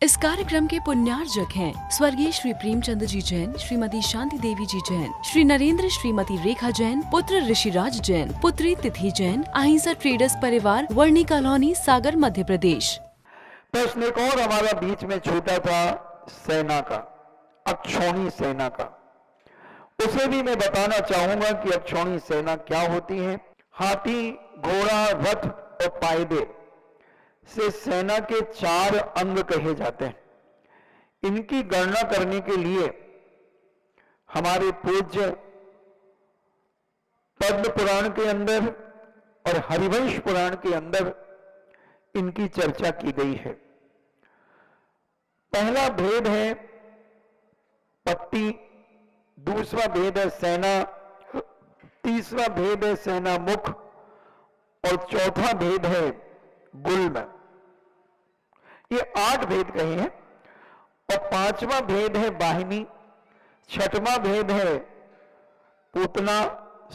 इस कार्यक्रम के पुण्यार्जक हैं स्वर्गीय श्री प्रेमचंद जी जैन, श्रीमती शांति देवी जी जैन, श्री नरेंद्र श्रीमती रेखा जैन, पुत्र ऋषिराज जैन, पुत्री तिथि जैन, अहिंसा ट्रेडर्स परिवार, वर्णी कॉलोनी, सागर, मध्य प्रदेश। प्रश्न एक और हमारा बीच में छूटा था सेना का, अक्षौणी सेना का। उसे भी मैं बताना चाहूंगा कि अक्षौणी सेना क्या होती है। हाथी, घोड़ा, रथ और पायदे से सेना के 4 अंग कहे जाते हैं। इनकी गणना करने के लिए हमारे पूज्य पद्म पुराण के अंदर और हरिवंश पुराण के अंदर इनकी चर्चा की गई है। पहला भेद है पत्ती, दूसरा भेद है सेना, तीसरा भेद है सेना मुख और चौथा भेद है गुल्म। ये 8 भेद कहे हैं। और 5वां भेद है वाहिनी, 6वां भेद है पूतना,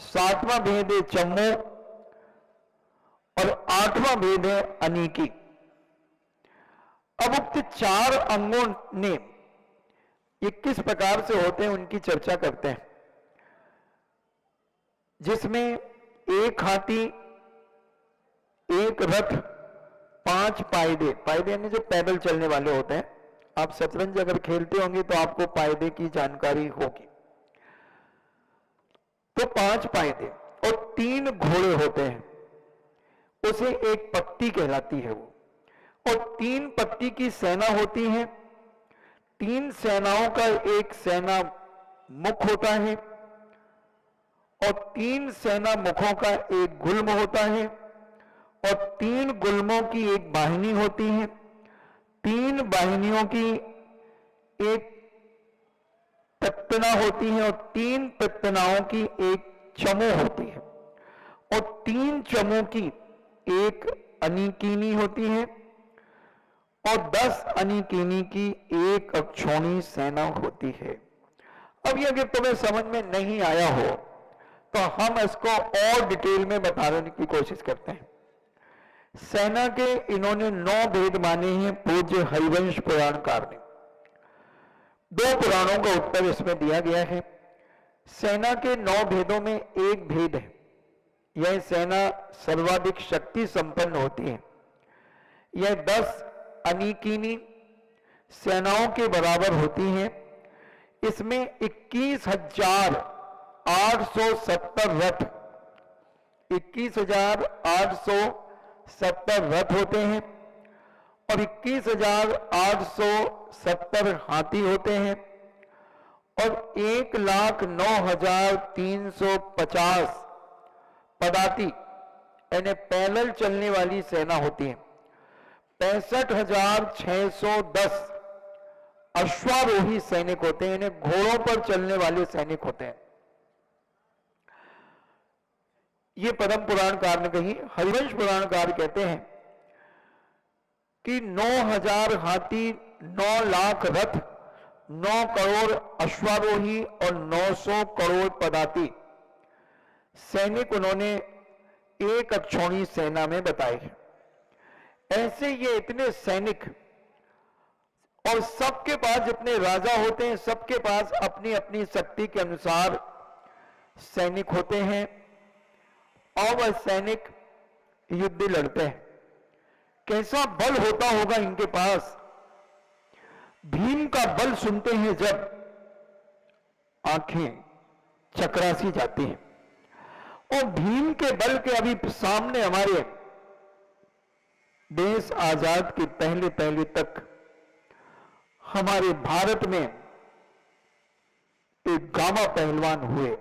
7वां भेद है चम्मो और 8वां भेद है अनीकी। अब उक्त 4 अंगों ने ये किस प्रकार से होते हैं उनकी चर्चा करते हैं, जिसमें 1 हाथी, 1 रथ, 5 पायदे। पायदे यानी जो पैदल चलने वाले होते हैं। आप शतरंज अगर खेलते होंगे तो आपको पायदे की जानकारी होगी। तो 5 पायदे और 3 घोड़े होते हैं, उसे एक पत्ती कहलाती है वो। और 3 पत्ती की सेना होती है। 3 सेनाओं का एक सेना मुख होता है और 3 सेना मुखों का एक गुल्म होता है और 3 गुल्मों की एक वाहिनी होती है। 3 वाहिनियों की एक पत्तना होती है और 3 पत्तनाओं की एक चमू होती है और 3 चमू की एक अनीकीनी होती है और 10 अनीकीनी की एक अक्षौणी सेना होती है। अब ये अगर तुम्हें समझ में नहीं आया हो तो हम इसको और डिटेल में बताने की कोशिश करते हैं। सेना के इन्होंने 9 भेद माने हैं पूज्य हरिवंश पुराणकार ने। 2 पुराणों का उत्तर इसमें दिया गया है। सेना के 9 भेदों में एक भेद है, यह सेना सर्वाधिक शक्ति संपन्न होती है। यह 10 अनीकीनी सेनाओं के बराबर होती है। इसमें 21,870 रथ, 21,870 रथ होते हैं और 21,870 हाथी होते हैं और 1,09,350 पदाती यानी पैदल चलने वाली सेना होती है। 65,610 अश्वारोही सैनिक होते हैं, यानी घोड़ों पर चलने वाले सैनिक होते हैं। ये पद्म पुराणकार ने कही। हरिवंश पुराणकार कहते हैं कि 9,000 हाथी, 9 लाख रथ, 9 करोड़ अश्वारोही और 900 करोड़ पदाती सैनिक उन्होंने एक अक्षौणी सेना में बताए हैं। ऐसे ये इतने सैनिक और सबके पास जितने राजा होते हैं, सबके पास अपनी अपनी शक्ति के अनुसार सैनिक होते हैं और वह सैनिक युद्ध लड़ते हैं। कैसा बल होता होगा इनके पास। भीम का बल सुनते हैं जब आंखें चकरासी जाती हैं। और भीम के बल के अभी सामने हमारे देश आजाद के पहले पहले तक हमारे भारत में एक गामा पहलवान हुए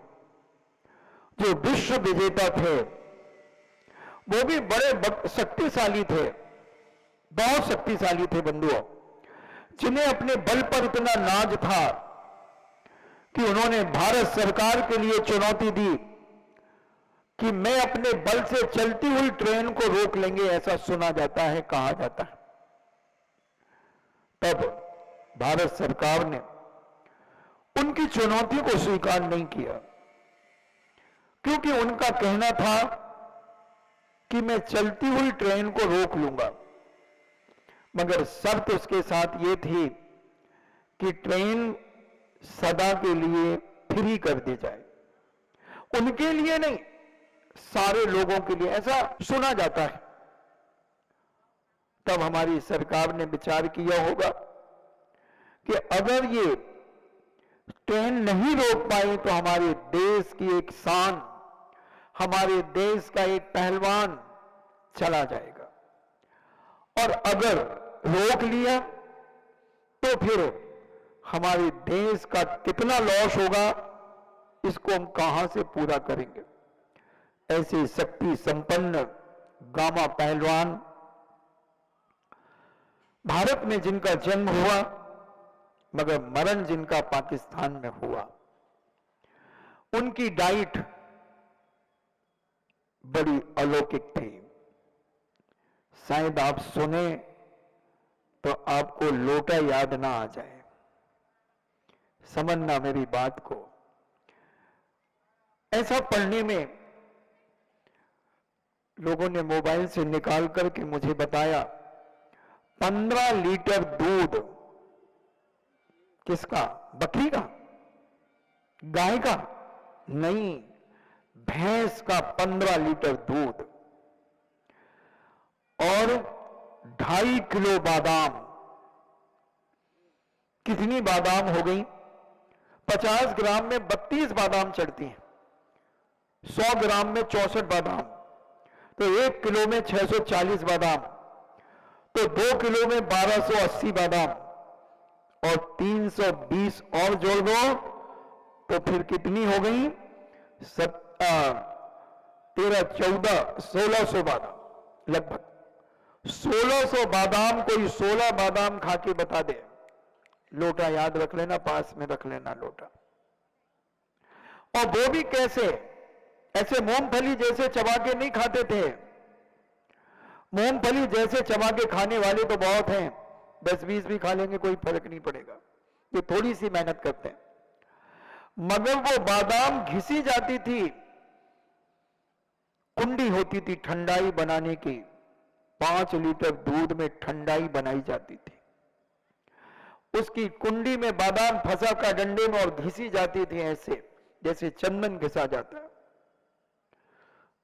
जो विश्व विजेता थे। वो भी बड़े शक्तिशाली थे, बहुत शक्तिशाली थे बंधुओं, जिन्हें अपने बल पर इतना नाज था कि उन्होंने भारत सरकार के लिए चुनौती दी कि मैं अपने बल से चलती हुई ट्रेन को रोक लेंगे, ऐसा सुना जाता है, कहा जाता है। तब भारत सरकार ने उनकी चुनौती को स्वीकार नहीं किया, क्योंकि उनका कहना था कि मैं चलती हुई ट्रेन को रोक लूंगा। मगर शर्त उसके साथ ये थी कि ट्रेन सदा के लिए फ्री कर दी जाए। उनके लिए नहीं, सारे लोगों के लिए, ऐसा सुना जाता है। तब हमारी सरकार ने विचार किया होगा कि अगर ये ट्रेन नहीं रोक पाई तो हमारे देश की एक शान, हमारे देश का एक पहलवान चला जाएगा, और अगर रोक लिया तो फिर हमारे देश का कितना लॉस होगा, इसको हम कहां से पूरा करेंगे। ऐसे शक्ति संपन्न गामा पहलवान भारत में जिनका जन्म हुआ, मगर मरण जिनका पाकिस्तान में हुआ, उनकी डाइट बड़ी अलौकिक थी। शायद आप सुने तो आपको लोटा याद ना आ जाए, समझना मेरी बात को। ऐसा पढ़ने में लोगों ने मोबाइल से निकाल करके मुझे बताया, 15 लीटर दूध, किसका? बकरी का? गाय का? नहीं, भैंस का 15 लीटर दूध और 2.5 किलो बादाम। कितनी बादाम हो गई? 50 ग्राम में 32 बादाम चढ़ती हैं, 100 ग्राम में 64 बादाम, तो 1 किलो में 640 बादाम, तो 2 किलो में 1280 बादाम, और 320 और जोड़ दो तो फिर कितनी हो गई? 13, 14, 1600 बादाम, लगभग 1600 बादाम। कोई 16 बादाम खा के बता दे। लोटा याद रख लेना, पास में रख लेना लोटा। और वो भी कैसे? ऐसे मूंगफली जैसे चबा के नहीं खाते थे। मूंगफली जैसे चबा के खाने वाले तो बहुत हैं, 10-20 भी खा लेंगे, कोई फर्क नहीं पड़ेगा, ये थोड़ी सी मेहनत करते हैं। मगर वो बादाम घिसी जाती थी, कुंडी होती थी ठंडाई बनाने की, 5 लीटर दूध में ठंडाई बनाई जाती थी। उसकी कुंडी में बादाम फंसा का डंडे में और घिसी जाती थी, ऐसे जैसे चंदन घिसा जाता है।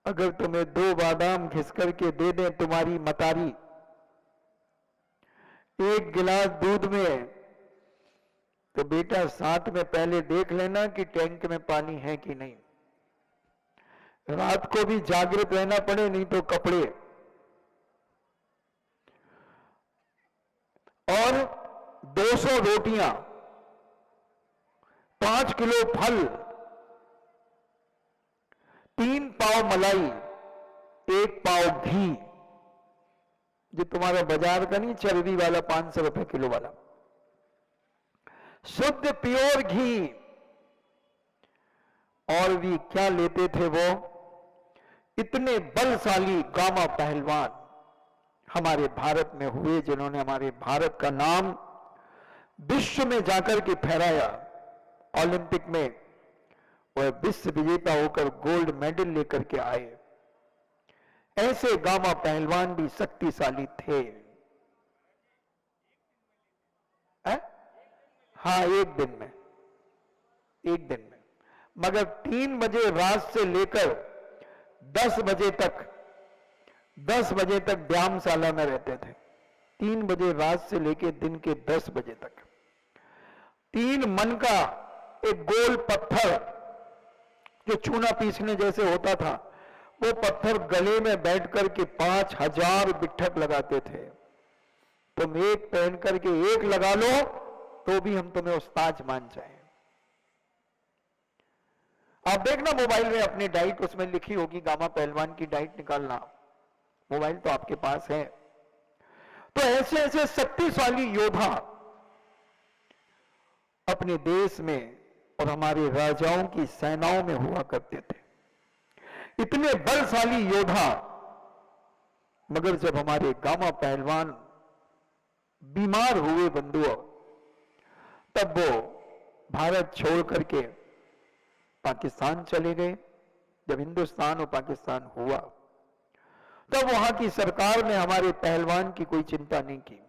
अगर तुम्हें 2 बादाम घिस करके दे दें तुम्हारी मतारी 1 गिलास दूध में, तो बेटा साथ में पहले देख लेना कि टैंक में पानी है कि नहीं। रात को भी जागृत रहना पड़े, नहीं तो कपड़े। और 200 रोटियां, 5 किलो फल, 3 पाव मलाई, 1 पाव घी, जो तुम्हारा बाजार का नहीं, चर्बी वाला 500 रुपए किलो वाला, शुद्ध प्योर घी। और भी क्या लेते थे वो? इतने बलशाली गामा पहलवान हमारे भारत में हुए, जिन्होंने हमारे भारत का नाम विश्व में जाकर के फहराया। ओलंपिक में वह विश्व विजेता होकर गोल्ड मेडल लेकर के आए। ऐसे गामा पहलवान भी शक्तिशाली थे। हाँ, एक दिन में, एक दिन में। मगर 3 बजे रात से लेकर 10 बजे तक, 10 बजे तक व्यायामशाला में रहते थे। 3 बजे रात से लेकर दिन के 10 बजे तक। 3 मन का एक गोल पत्थर जो चूना पीसने जैसे होता था, वो पत्थर गले में बैठ करके 5000 बिठक लगाते थे। तुम एक पहन करके एक लगा लो तो भी हम तुम्हें उस्ताद मान जाए। आप देखना मोबाइल में अपनी डाइट, उसमें लिखी होगी गामा पहलवान की डाइट निकालना, मोबाइल तो आपके पास है। तो ऐसे ऐसे शक्तिशाली योद्धा अपने देश में और हमारे राजाओं की सेनाओं में हुआ करते थे। इतने बलशाली योद्धा, मगर जब हमारे गामा पहलवान बीमार हुए बंधुओं, तब वो भारत छोड़ करके पाकिस्तान चले गए। जब हिंदुस्तान और पाकिस्तान हुआ, तब वहां की सरकार ने हमारे पहलवान की कोई चिंता नहीं की।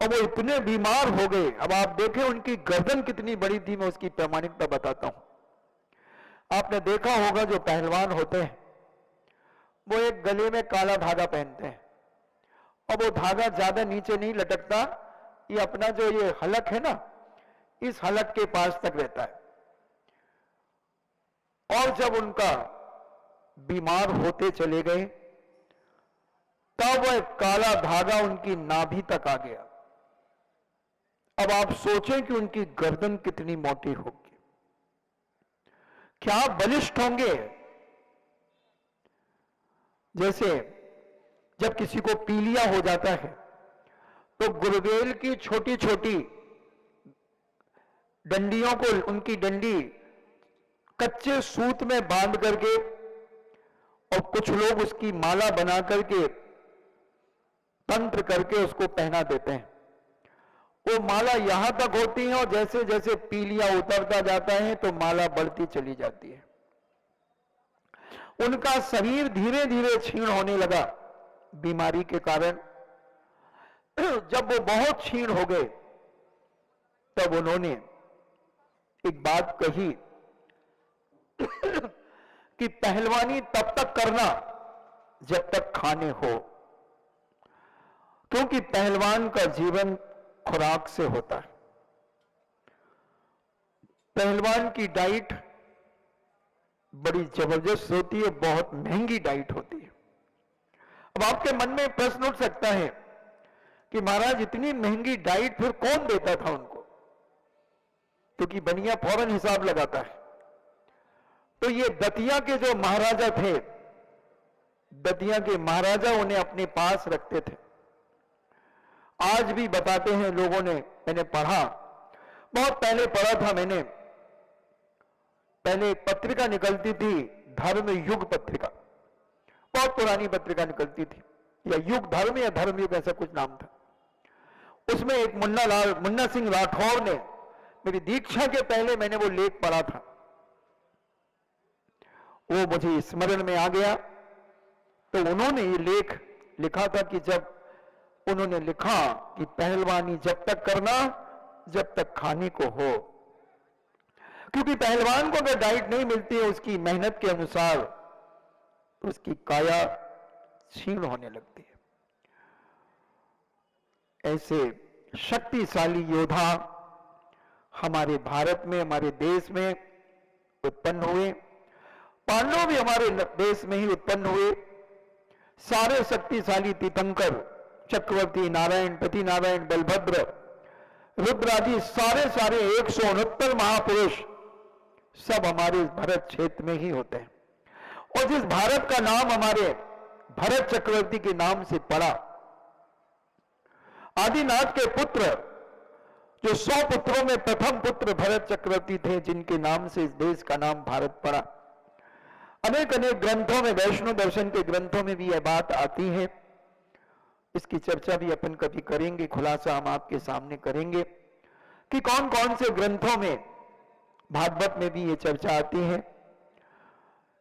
और वो इतने बीमार हो गए। अब आप देखें उनकी गर्दन कितनी बड़ी थी, मैं उसकी प्रामाणिकता बताता हूं। आपने देखा होगा जो पहलवान होते हैं वो एक गले में काला धागा पहनते हैं और वो धागा ज्यादा नीचे नहीं लटकता, ये अपना जो ये हलक है ना, इस हलक के पास तक रहता है। और जब उनका बीमार होते चले गए तब वह काला धागा उनकी नाभि तक आ गया। अब आप सोचें कि उनकी गर्दन कितनी मोटी होगी, क्या बलिष्ठ होंगे। जैसे जब किसी को पीलिया हो जाता है तो गुरुवेल की छोटी छोटी डंडियों को, उनकी डंडी कच्चे सूत में बांध करके और कुछ लोग उसकी माला बना करके तंत्र करके उसको पहना देते हैं। वो माला यहां तक होती है और जैसे जैसे पीलिया उतरता जाता है तो माला बढ़ती चली जाती है। उनका शरीर धीरे धीरे क्षीण होने लगा बीमारी के कारण। जब वो बहुत क्षीण हो गए तब उन्होंने एक बात कही कि पहलवानी तब तक करना जब तक खाने हो, क्योंकि पहलवान का जीवन खुराक से होता है। पहलवान की डाइट बड़ी जबरदस्त होती है, बहुत महंगी डाइट होती है। अब आपके मन में प्रश्न उठ सकता है कि महाराज इतनी महंगी डाइट फिर कौन देता था उनको, क्योंकि बनिया फौरन हिसाब लगाता है। तो ये दतिया के जो महाराजा थे, दतिया के महाराजा उन्हें अपने पास रखते थे। आज भी बताते हैं लोगों ने, मैंने पढ़ा, बहुत पहले पढ़ा था मैंने, पहले पत्रिका निकलती थी धर्म युग पत्रिका, बहुत पुरानी पत्रिका निकलती थी, या युग धर्म या धर्म युग ऐसा कुछ नाम था। उसमें एक मुन्ना सिंह राठौर ने, मेरी दीक्षा के पहले मैंने वो लेख पढ़ा था, वो मुझे स्मरण में आ गया। तो उन्होंने ये लेख लिखा था कि जब उन्होंने लिखा कि पहलवानी जब तक करना जब तक खाने को हो, क्योंकि पहलवान को अगर डाइट नहीं मिलती है उसकी मेहनत के अनुसार, उसकी काया क्षीण होने लगती है। ऐसे शक्तिशाली योद्धा हमारे भारत में, हमारे देश में उत्पन्न हुए। पांडव भी हमारे देश में ही उत्पन्न हुए। सारे शक्तिशाली तीर्थंकर, चक्रवर्ती, नारायण, पति नारायण, बलभद्र, रुद्र आदि सारे 169 महापुरुष सब हमारे भरत क्षेत्र में ही होते हैं। और जिस भारत का नाम हमारे भरत चक्रवर्ती के नाम से पड़ा, आदिनाथ के पुत्र, जो 100 पुत्रों में प्रथम पुत्र भरत चक्रवर्ती थे, जिनके नाम से इस देश का नाम भारत पड़ा। अनेक अनेक ग्रंथों में, वैष्णव दर्शन के ग्रंथों में भी यह बात आती है। इसकी चर्चा भी अपन कभी करेंगे, खुलासा हम आपके सामने करेंगे कि कौन कौन से ग्रंथों में, भागवत में भी ये चर्चा आती है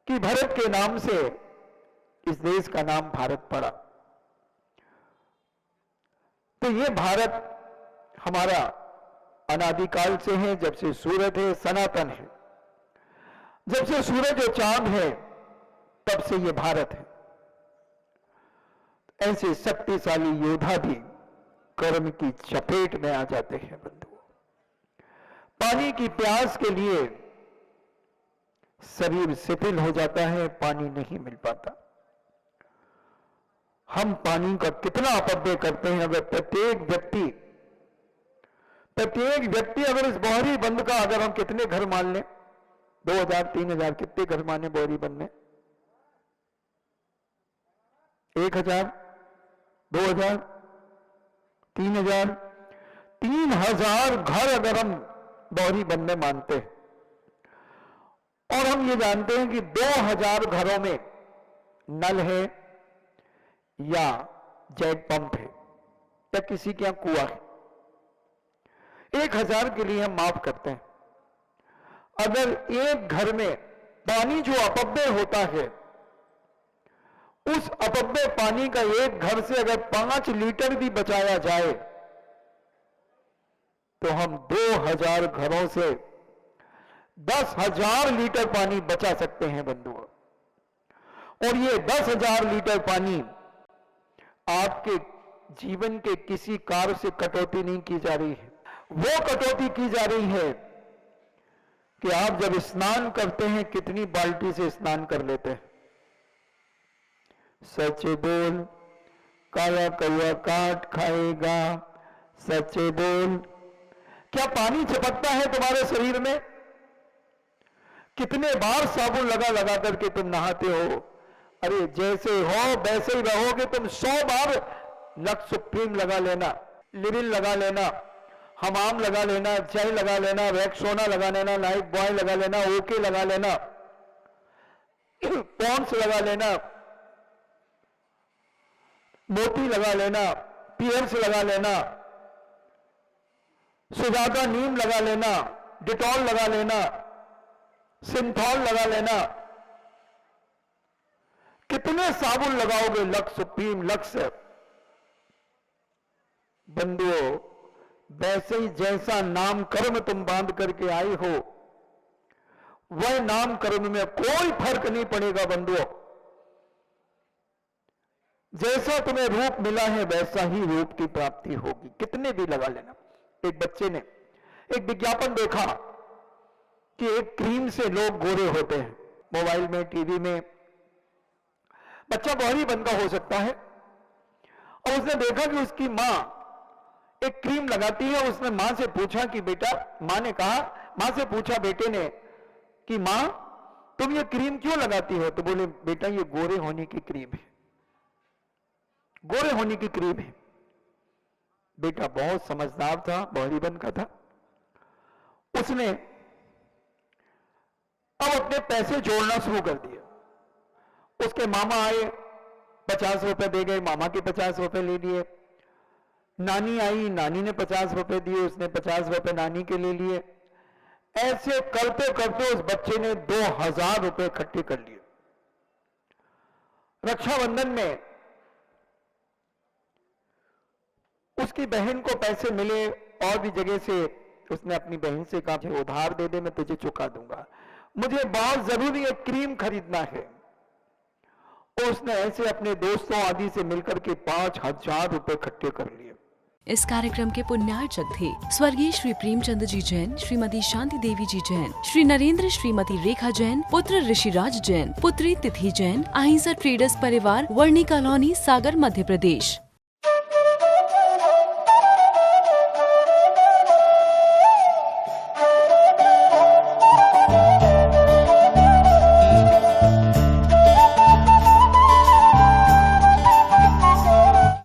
कि भरत के नाम से इस देश का नाम भारत पड़ा। तो ये भारत हमारा अनादिकाल से है, जब से सूरज है, सनातन है। जब से सूरज और चांद है तब से ये भारत है। ऐसे शक्तिशाली योद्धा भी कर्म की चपेट में आ जाते हैं बंधुओं। पानी की प्यास के लिए शरीर शिथिल हो जाता है, पानी नहीं मिल पाता। हम पानी का कितना अपव्यय करते हैं। अगर प्रत्येक व्यक्ति अगर इस बोहरी बंद का, अगर हम कितने घर मान लें, 2000 3000 कितने घर माने बोहरी बंद में? 1000 2000 3000 3000 घर अगर हम बोहरी बंद में मानते हैं, और हम ये जानते हैं कि 2000 घरों में नल है या जेट पंप है या किसी के यहां कुआं है, 1000 के लिए हम माफ करते हैं। अगर एक घर में पानी जो अपव्यय होता है, उस अपव्यय पानी का एक घर से अगर 5 लीटर भी बचाया जाए तो हम 2000 घरों से 10,000 लीटर पानी बचा सकते हैं बंधुओं। और ये 10,000 लीटर पानी आपके जीवन के किसी कार्य से कटौती नहीं की जा रही है, वो कटौती की जा रही है कि आप जब स्नान करते हैं कितनी बाल्टी से स्नान कर लेते हैं। सच बोल, काला कौआ काट खाएगा, सच बोल। क्या पानी चिपकता है तुम्हारे शरीर में? कितने बार साबुन लगा लगा करके तुम नहाते हो? अरे जैसे हो वैसे ही रहोगे तुम। 100 बार लक्स सुप्रीम लगा लेना, लिविल लगा लेना, हमाम लगा लेना, जय लगा लेना, रेक्सोना लगा लेना, लाइफ बॉय लगा लेना, ओके लगा लेना, पॉन्स लगा लेना, मोती लगा लेना, पियर्स लगा लेना, सुजाता नीम लगा लेना, डिटॉल लगा लेना, सिंथॉल लगा लेना। कितने साबुन लगाओगे? Lux supreme, lux. बंधुओं, वैसे ही जैसा नाम कर्म तुम बांध करके आई हो, वह नाम कर्म में कोई फर्क नहीं पड़ेगा बंधुओं। जैसा तुम्हें रूप मिला है वैसा ही रूप की प्राप्ति होगी, कितने भी लगा लेना। एक बच्चे ने एक विज्ञापन देखा कि एक क्रीम से लोग गोरे होते हैं। मोबाइल में, टीवी में। बच्चा गौरी बन का हो सकता है, और उसने देखा कि उसकी मां एक क्रीम लगाती है। उसने मां से पूछा कि बेटा, मां ने कहा, मां से पूछा बेटे ने कि मां तुम ये क्रीम क्यों लगाती हो? तो बोले बेटा ये गोरे होने की क्रीम है, गोरे होने की क्रीम है। बेटा बहुत समझदार था, गौरी बन का था। उसने अब अपने पैसे जोड़ना शुरू कर दिया। उसके मामा आए, 50 रुपए दे गए, मामा के 50 रुपए ले लिए। नानी आई, नानी ने 50 रुपए दिए, उसने 50 रुपए नानी के ले लिए। ऐसे करते करते उस बच्चे ने 2000 रुपए इकट्ठे कर लिए। रक्षाबंधन में उसकी बहन को पैसे मिले, और भी जगह से उसने अपनी बहन से कहा मुझे उधार दे दे, मैं तुझे चुका दूंगा, मुझे बहुत जरूरी एक क्रीम खरीदना है। और उसने ऐसे अपने दोस्तों आदि से मिलकर के 5000 रुपए इकट्ठे कर लिए। इस कार्यक्रम के पुण्यार्चक थे स्वर्गीय श्री प्रेमचंद जी जैन, श्रीमती शांति देवी जी जैन, श्री नरेंद्र श्रीमती रेखा जैन, पुत्र ऋषिराज जैन, पुत्री तिथि जैन, अहिंसा ट्रेडर्स परिवार, वर्णी कॉलोनी, सागर, मध्य प्रदेश।